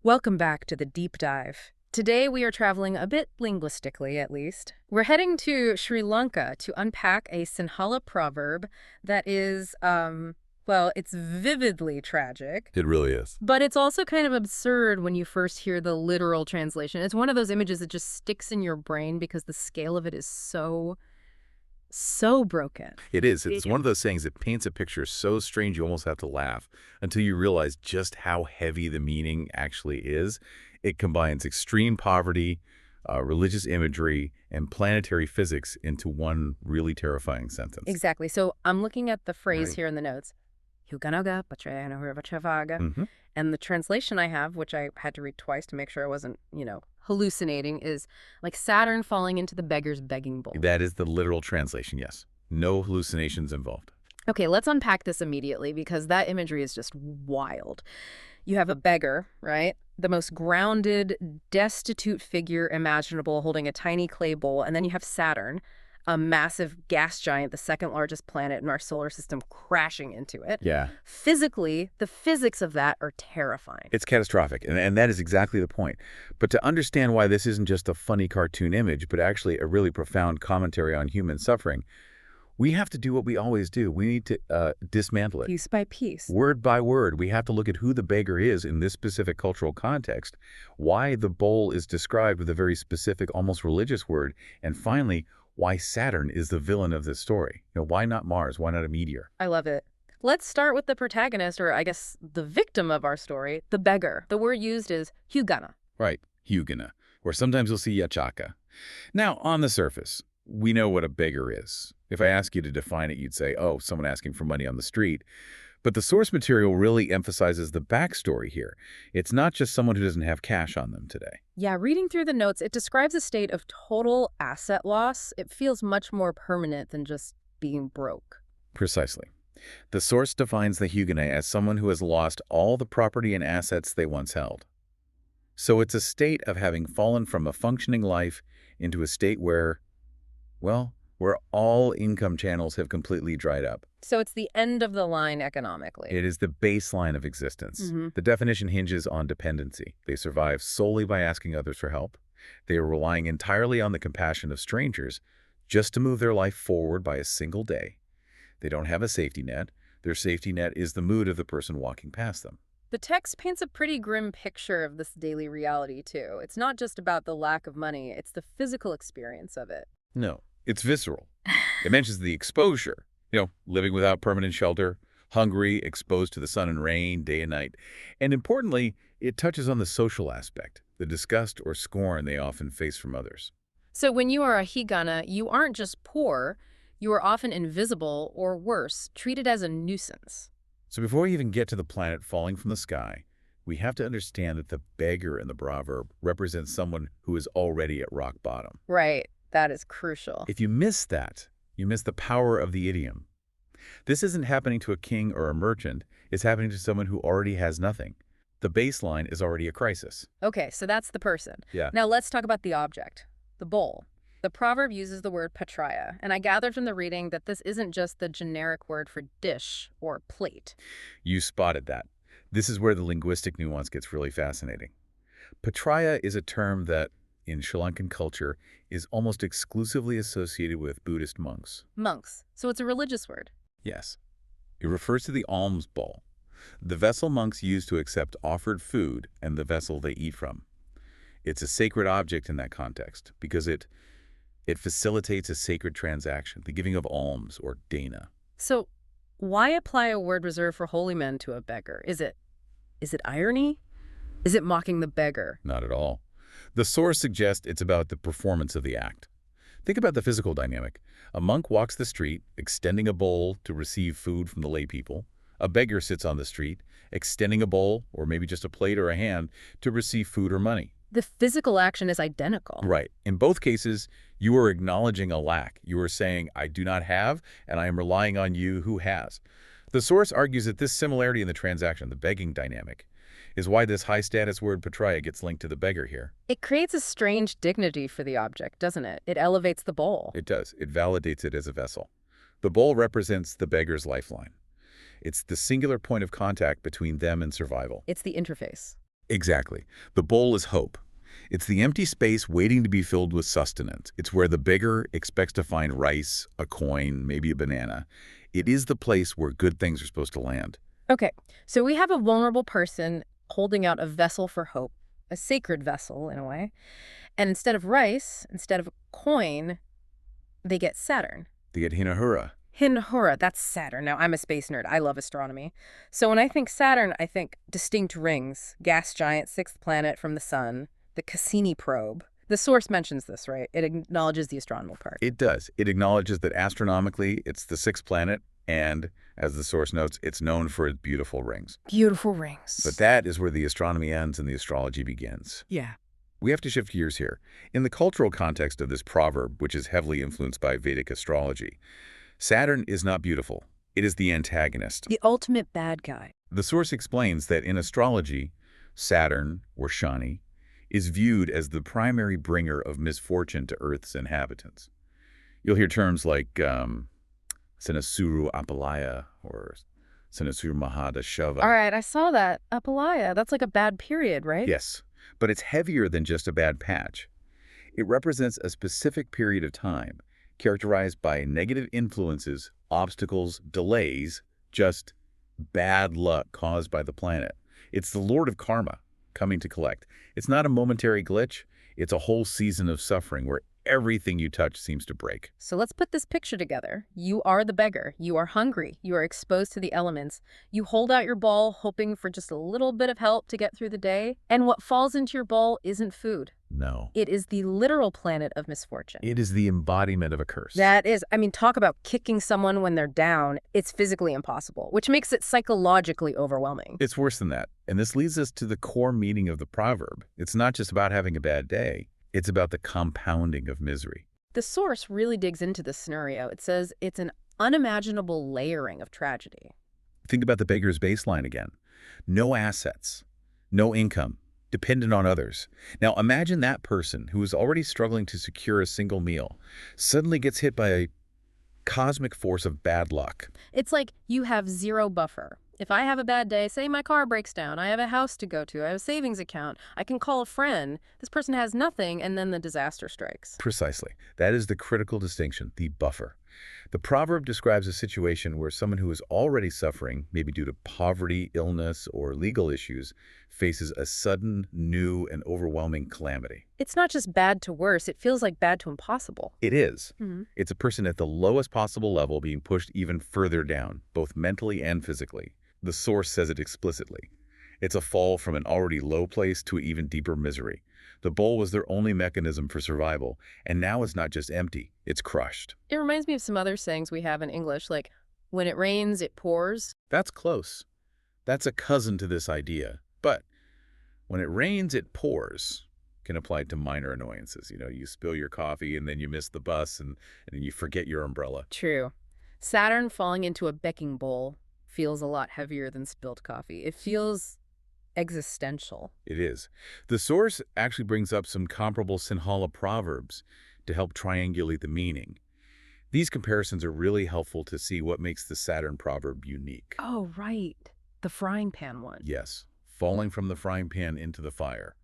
Welcome back to the deep dive. Today we are traveling a bit linguistically, at least. We're heading to Sri Lanka to unpack a Sinhala proverb that is, well, it's vividly tragic. It really is. But it's also kind of absurd when you first hear the literal translation. It's one of those images that just sticks in your brain because the scale of it is so broken. It is. It's one of those sayings that paints a picture so strange you almost have to laugh until you realize just how heavy the meaning actually is. It combines extreme poverty, religious imagery, and planetary physics into one really terrifying sentence. Exactly. So I'm looking at the phrase Right. here in the notes. Huganaga, Patrayanahuravachavaga. Mm-hmm. And the translation I have, which I had to read twice to make sure I wasn't, hallucinating, is like Saturn falling into the beggar's begging bowl. That is the literal translation, yes. No hallucinations involved. Okay, let's unpack this immediately because that imagery is just wild. You have a beggar, right? The most grounded, destitute figure imaginable holding a tiny clay bowl. And then you have Saturn, a massive gas giant, the second largest planet in our solar system, crashing into it. Yeah. Physically, the physics of that are terrifying. It's catastrophic, and that is exactly the point. But to understand why this isn't just a funny cartoon image, but actually a really profound commentary on human suffering, we have to do what we always do. We need to dismantle it. Piece by piece. Word by word, we have to look at who the beggar is in this specific cultural context, why the bowl is described with a very specific, almost religious word, and finally, why Saturn is the villain of this story. Why not Mars? Why not a meteor? I love it. Let's start with the protagonist, or I guess the victim of our story, the beggar. The word used is hugana. Right, hugana, or sometimes you'll see yachaka. Now, on the surface, we know what a beggar is. If I ask you to define it, you'd say, oh, someone asking for money on the street. But the source material really emphasizes the backstory here. It's not just someone who doesn't have cash on them today. Yeah, reading through the notes, it describes a state of total asset loss. It feels much more permanent than just being broke. Precisely. The source defines the hugana as someone who has lost all the property and assets they once held. So it's a state of having fallen from a functioning life into a state where, well, where all income channels have completely dried up. So it's the end of the line economically. It is the baseline of existence. The definition hinges on dependency. They survive solely by asking others for help. They are relying entirely on the compassion of strangers just to move their life forward by a single day. They don't have a safety net. Their safety net is the mood of the person walking past them. The text paints a pretty grim picture of this daily reality, too. It's not just about the lack of money, it's the physical experience of it. No, it's visceral. It mentions the exposure, living without permanent shelter, hungry, exposed to the sun and rain day and night. And importantly, it touches on the social aspect, the disgust or scorn they often face from others. So when you are a higana, you aren't just poor, you are often invisible or worse, treated as a nuisance. So before we even get to the planet falling from the sky, we have to understand that the beggar in the proverb represents someone who is already at rock bottom. Right. That is crucial. If you miss that, you miss the power of the idiom. This isn't happening to a king or a merchant. It's happening to someone who already has nothing. The baseline is already a crisis. Okay, so that's the person. Yeah. Now let's talk about the object, the bowl. The proverb uses the word patraya, and I gathered from the reading that this isn't just the generic word for dish or plate. You spotted that. This is where the linguistic nuance gets really fascinating. Patraya is a term that, in Sri Lankan culture, is almost exclusively associated with Buddhist monks. Monks. So it's a religious word. Yes. It refers to the alms bowl, the vessel monks use to accept offered food and the vessel they eat from. It's a sacred object in that context because it facilitates a sacred transaction, the giving of alms or dana. So why apply a word reserved for holy men to a beggar? Is it irony? Is it mocking the beggar? Not at all. The source suggests it's about the performance of the act. Think about the physical dynamic. A monk walks the street, extending a bowl to receive food from the lay people. A beggar sits on the street, extending a bowl, or maybe just a plate or a hand, to receive food or money. The physical action is identical. Right. In both cases, you are acknowledging a lack. You are saying, I do not have, and I am relying on you who has. The source argues that this similarity in the transaction, the begging dynamic, is why this high-status word patraya gets linked to the beggar here. It creates a strange dignity for the object, doesn't it? It elevates the bowl. It does. It validates it as a vessel. The bowl represents the beggar's lifeline. It's the singular point of contact between them and survival. It's the interface. Exactly. The bowl is hope. It's the empty space waiting to be filled with sustenance. It's where the beggar expects to find rice, a coin, maybe a banana. It is the place where good things are supposed to land. Okay, so we have a vulnerable person holding out a vessel for hope, a sacred vessel in a way. And instead of rice, instead of a coin, they get Saturn. They get Hinahura. Hinhora, that's Saturn. Now, I'm a space nerd. I love astronomy. So when I think Saturn, I think distinct rings, gas giant, sixth planet from the sun, the Cassini probe. The source mentions this, right? It acknowledges the astronomical part. It does. It acknowledges that astronomically, it's the sixth planet, and, as the source notes, it's known for its beautiful rings. Beautiful rings. But that is where the astronomy ends and the astrology begins. Yeah. We have to shift gears here. In the cultural context of this proverb, which is heavily influenced by Vedic astrology, Saturn is not beautiful. It is the antagonist. The ultimate bad guy. The source explains that in astrology, Saturn, or Shani, is viewed as the primary bringer of misfortune to Earth's inhabitants. You'll hear terms like Senasuru Apalaya or Senasuru Mahada Shava. All right, I saw that. Apalaya, that's like a bad period, right? Yes, but it's heavier than just a bad patch. It represents a specific period of time, characterized by negative influences, obstacles, delays, just bad luck caused by the planet. It's the Lord of Karma coming to collect. It's not a momentary glitch. It's a whole season of suffering where everything you touch seems to break. So let's put this picture together. You are the beggar. You are hungry. You are exposed to the elements. You hold out your ball, hoping for just a little bit of help to get through the day. And what falls into your ball isn't food. No. It is the literal planet of misfortune. It is the embodiment of a curse. That is, I mean, talk about kicking someone when they're down. It's physically impossible, which makes it psychologically overwhelming. It's worse than that. And this leads us to the core meaning of the proverb. It's not just about having a bad day. It's about the compounding of misery. The source really digs into this scenario. It says it's an unimaginable layering of tragedy. Think about the beggar's baseline again. No assets, no income, dependent on others. Now imagine that person who is already struggling to secure a single meal suddenly gets hit by a cosmic force of bad luck. It's like you have zero buffer. If I have a bad day, say my car breaks down, I have a house to go to, I have a savings account, I can call a friend. This person has nothing, and then the disaster strikes. Precisely. That is the critical distinction, the buffer. The proverb describes a situation where someone who is already suffering, maybe due to poverty, illness, or legal issues, faces a sudden, new, and overwhelming calamity. It's not just bad to worse, it feels like bad to impossible. It is. Mm-hmm. It's a person at the lowest possible level being pushed even further down, both mentally and physically. The source says it explicitly. It's a fall from an already low place to even deeper misery. The bowl was their only mechanism for survival, and now it's not just empty, it's crushed. It reminds me of some other sayings we have in English, like, when it rains, it pours. That's close. That's a cousin to this idea. But when it rains, it pours can apply to minor annoyances. You know, you spill your coffee and then you miss the bus and then you forget your umbrella. True. Saturn falling into a becking bowl feels a lot heavier than spilled coffee. It feels existential. It is. The source actually brings up some comparable Sinhala proverbs to help triangulate the meaning. These comparisons are really helpful to see what makes the Saturn proverb unique. Oh, right. The frying pan one. Yes, falling from the frying pan into the fire.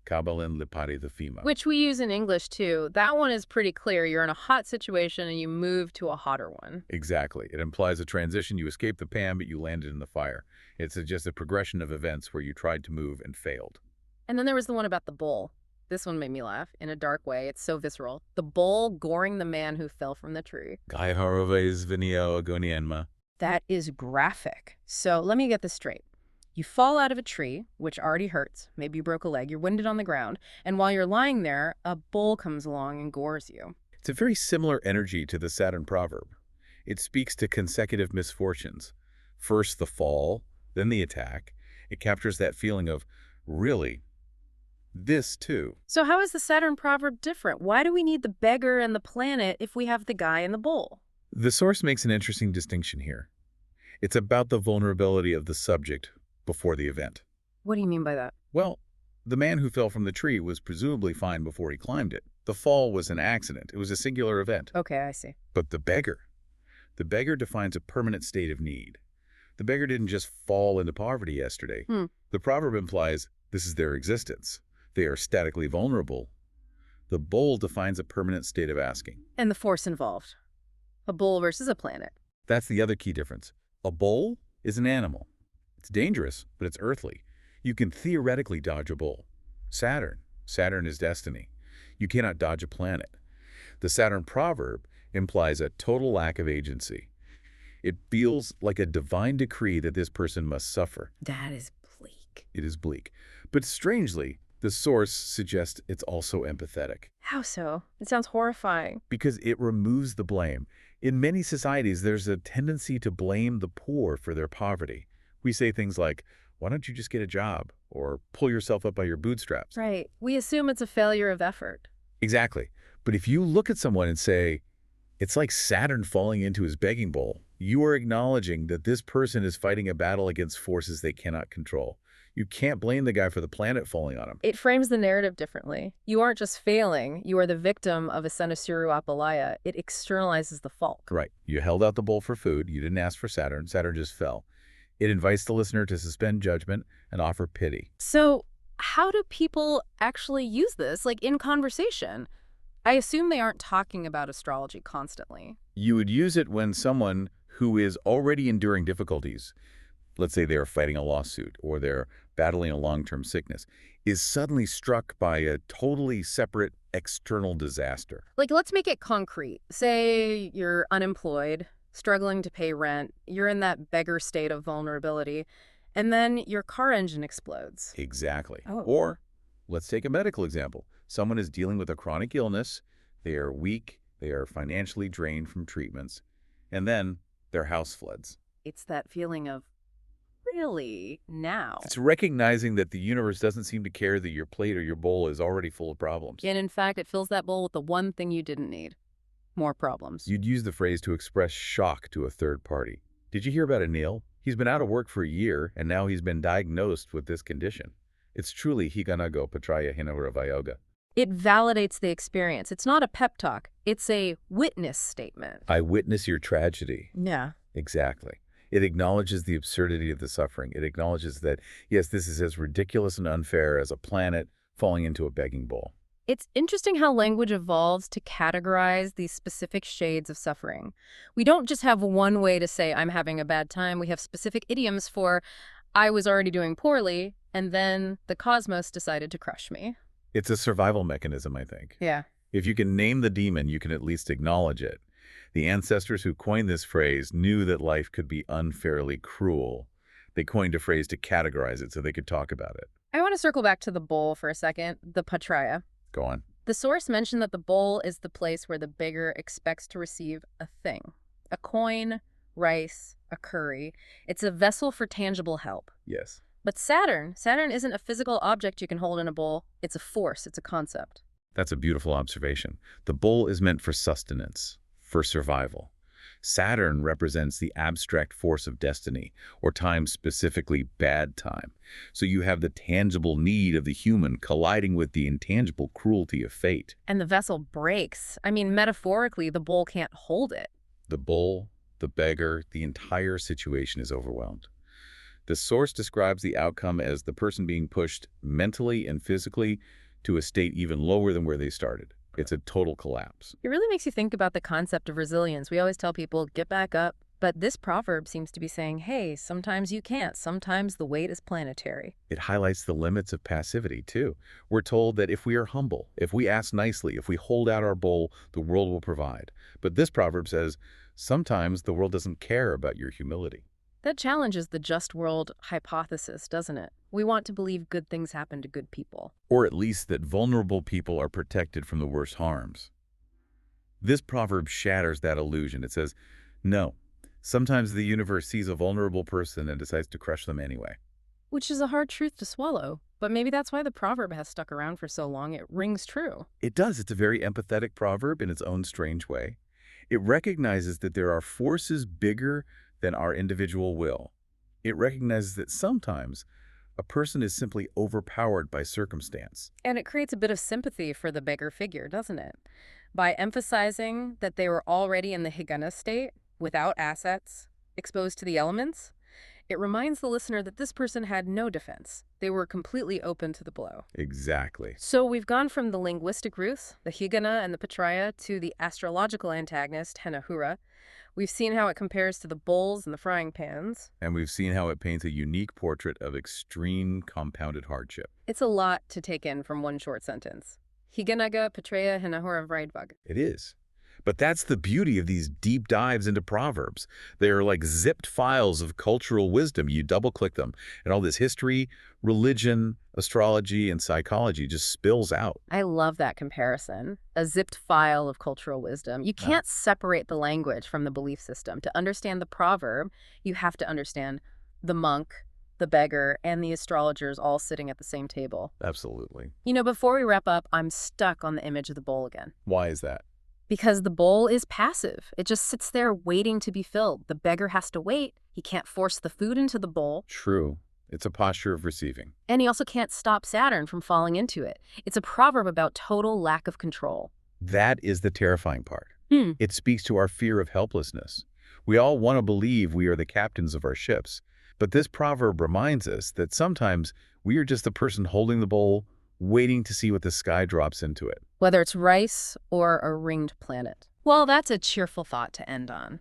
Kabalin lipari the fima. Which we use in English, too. That one is pretty clear. You're in a hot situation and you move to a hotter one. Exactly. It implies a transition. You escaped the pan, but you landed in the fire. It's just a progression of events where you tried to move and failed. And then there was the one about the bull. This one made me laugh in a dark way. It's so visceral. The bull goring the man who fell from the tree. That is graphic. So let me get this straight. You fall out of a tree, which already hurts. Maybe you broke a leg, you're winded on the ground, and while you're lying there, a bull comes along and gores you. It's a very similar energy to the Saturn proverb. It speaks to consecutive misfortunes. First the fall, then the attack. It captures that feeling of, really, this too. So how is the Saturn proverb different? Why do we need the beggar and the planet if we have the guy and the bull? The source makes an interesting distinction here. It's about the vulnerability of the subject before the event. What do you mean by that? Well, the man who fell from the tree was presumably fine before he climbed it. The fall was an accident. It was a singular event. Okay, I see. But the beggar defines a permanent state of need. The beggar didn't just fall into poverty yesterday. The proverb implies This is their existence. They are statically vulnerable. The bowl defines a permanent state of asking. And the force involved. A bull versus a planet. That's the other key difference. A bull is an animal. It's dangerous, but it's earthly. You can theoretically dodge a bull. Saturn is destiny. You cannot dodge a planet. The Saturn proverb implies a total lack of agency. It feels like a divine decree that this person must suffer. That is bleak. It is bleak. But strangely, the source suggests it's also empathetic. How so? It sounds horrifying. Because it removes the blame. In many societies, there's a tendency to blame the poor for their poverty. We say things like, why don't you just get a job? Or pull yourself up by your bootstraps. Right. We assume it's a failure of effort. Exactly. But if you look at someone and say, it's like Saturn falling into his begging bowl, you are acknowledging that this person is fighting a battle against forces they cannot control. You can't blame the guy for the planet falling on him. It frames the narrative differently. You aren't just failing, you are the victim of a Senasuru Apalaya. It externalizes the fault. Right. You held out the bowl for food. You didn't ask for Saturn. Saturn just fell. It invites the listener to suspend judgment and offer pity. So how do people actually use this, like in conversation? I assume they aren't talking about astrology constantly. You would use it when someone who is already enduring difficulties, let's say they're fighting a lawsuit or they're battling a long-term sickness, is suddenly struck by a totally separate external disaster. Like, let's make it concrete. Say you're unemployed, struggling to pay rent, you're in that beggar state of vulnerability, and then your car engine explodes. Exactly. Oh. Or let's take a medical example. Someone is dealing with a chronic illness, they are weak, they are financially drained from treatments, and then their house floods. It's that feeling of, really, now? It's recognizing that the universe doesn't seem to care that your plate or your bowl is already full of problems. And in fact, it fills that bowl with the one thing you didn't need. More problems. You'd use the phrase to express shock to a third party. Did you hear about Anil? He's been out of work for a year, and now he's been diagnosed with this condition. It's truly higanago patraya hinavara. It validates the experience. It's not a pep talk. It's a witness statement. I witness your tragedy. Yeah. Exactly. It acknowledges the absurdity of the suffering. It acknowledges that, yes, this is as ridiculous and unfair as a planet falling into a begging bowl. It's interesting how language evolves to categorize these specific shades of suffering. We don't just have one way to say, I'm having a bad time. We have specific idioms for, I was already doing poorly, and then the cosmos decided to crush me. It's a survival mechanism, I think. Yeah. If you can name the demon, you can at least acknowledge it. The ancestors who coined this phrase knew that life could be unfairly cruel. They coined a phrase to categorize it so they could talk about it. I want to circle back to the bowl for a second, the patraya. Go on. The source mentioned that the bowl is the place where the beggar expects to receive a thing. A coin, rice, a curry. It's a vessel for tangible help. Yes. But Saturn isn't a physical object you can hold in a bowl. It's a force. It's a concept. That's a beautiful observation. The bowl is meant for sustenance, for survival. Saturn represents the abstract force of destiny, or time, specifically bad time. So you have the tangible need of the human colliding with the intangible cruelty of fate. And the vessel breaks. I mean, metaphorically, the bowl can't hold it. The bowl, the beggar, the entire situation is overwhelmed. The source describes the outcome as the person being pushed mentally and physically to a state even lower than where they started. It's a total collapse. It really makes you think about the concept of resilience. We always tell people, get back up. But this proverb seems to be saying, hey, sometimes you can't. Sometimes the weight is planetary. It highlights the limits of passivity, too. We're told that if we are humble, if we ask nicely, if we hold out our bowl, the world will provide. But this proverb says, sometimes the world doesn't care about your humility. That challenges the just world hypothesis, doesn't it? We want to believe good things happen to good people. Or at least that vulnerable people are protected from the worst harms. This proverb shatters that illusion. It says, no, sometimes the universe sees a vulnerable person and decides to crush them anyway. Which is a hard truth to swallow. But maybe that's why the proverb has stuck around for so long. It rings true. It does. It's a very empathetic proverb in its own strange way. It recognizes that there are forces bigger than our individual will. It recognizes that sometimes a person is simply overpowered by circumstance. And it creates a bit of sympathy for the beggar figure, doesn't it? By emphasizing that they were already in the higana state, without assets, exposed to the elements, It reminds the listener that this person had no defense. They were completely open to the blow. Exactly. So we've gone from the linguistic Ruth, the Higana and the Patraya, to the astrological antagonist, Henahura. We've seen how it compares to the bowls and the frying pans. And we've seen how it paints a unique portrait of extreme compounded hardship. It's a lot to take in from one short sentence. Higanaga, Patraya, Henahura, Vrijdvag. It is. But that's the beauty of these deep dives into Proverbs. They are like zipped files of cultural wisdom. You double-click them, and all this history, religion, astrology, and psychology just spills out. I love that comparison. A zipped file of cultural wisdom. You can't separate the language from the belief system. To understand the proverb, you have to understand the monk, the beggar, and the astrologers all sitting at the same table. Absolutely. Before we wrap up, I'm stuck on the image of the bowl again. Why is that? Because the bowl is passive. It just sits there waiting to be filled. The beggar has to wait. He can't force the food into the bowl. True. It's a posture of receiving. And he also can't stop Saturn from falling into it. It's a proverb about total lack of control. That is the terrifying part. It speaks to our fear of helplessness. We all want to believe we are the captains of our ships, but this proverb reminds us that sometimes we are just the person holding the bowl, waiting to see what the sky drops into it. Whether it's rice or a ringed planet. Well, that's a cheerful thought to end on.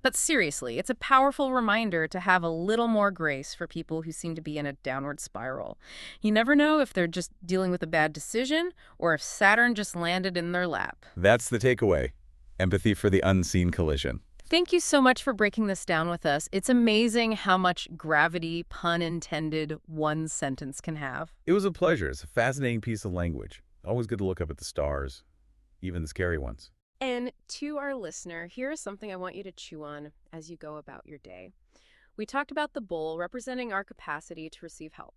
But seriously, it's a powerful reminder to have a little more grace for people who seem to be in a downward spiral. You never know if they're just dealing with a bad decision or if Saturn just landed in their lap. That's the takeaway. Empathy for the unseen collision. Thank you so much for breaking this down with us. It's amazing how much gravity, pun intended, one sentence can have. It was a pleasure. It's a fascinating piece of language. Always good to look up at the stars, even the scary ones. And to our listener, here is something I want you to chew on as you go about your day. We talked about the bowl representing our capacity to receive help.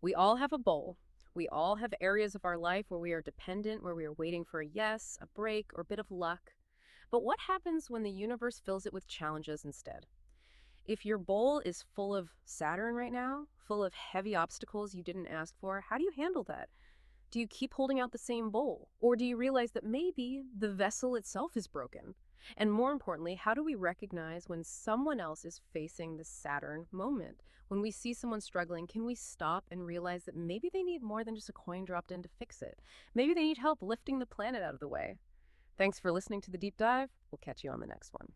We all have a bowl. We all have areas of our life where we are dependent, where we are waiting for a yes, a break, or a bit of luck. But what happens when the universe fills it with challenges instead? If your bowl is full of Saturn right now, full of heavy obstacles you didn't ask for, how do you handle that? Do you keep holding out the same bowl? Or do you realize that maybe the vessel itself is broken? And more importantly, how do we recognize when someone else is facing the Saturn moment? When we see someone struggling, can we stop and realize that maybe they need more than just a coin dropped in to fix it? Maybe they need help lifting the planet out of the way. Thanks for listening to The Deep Dive. We'll catch you on the next one.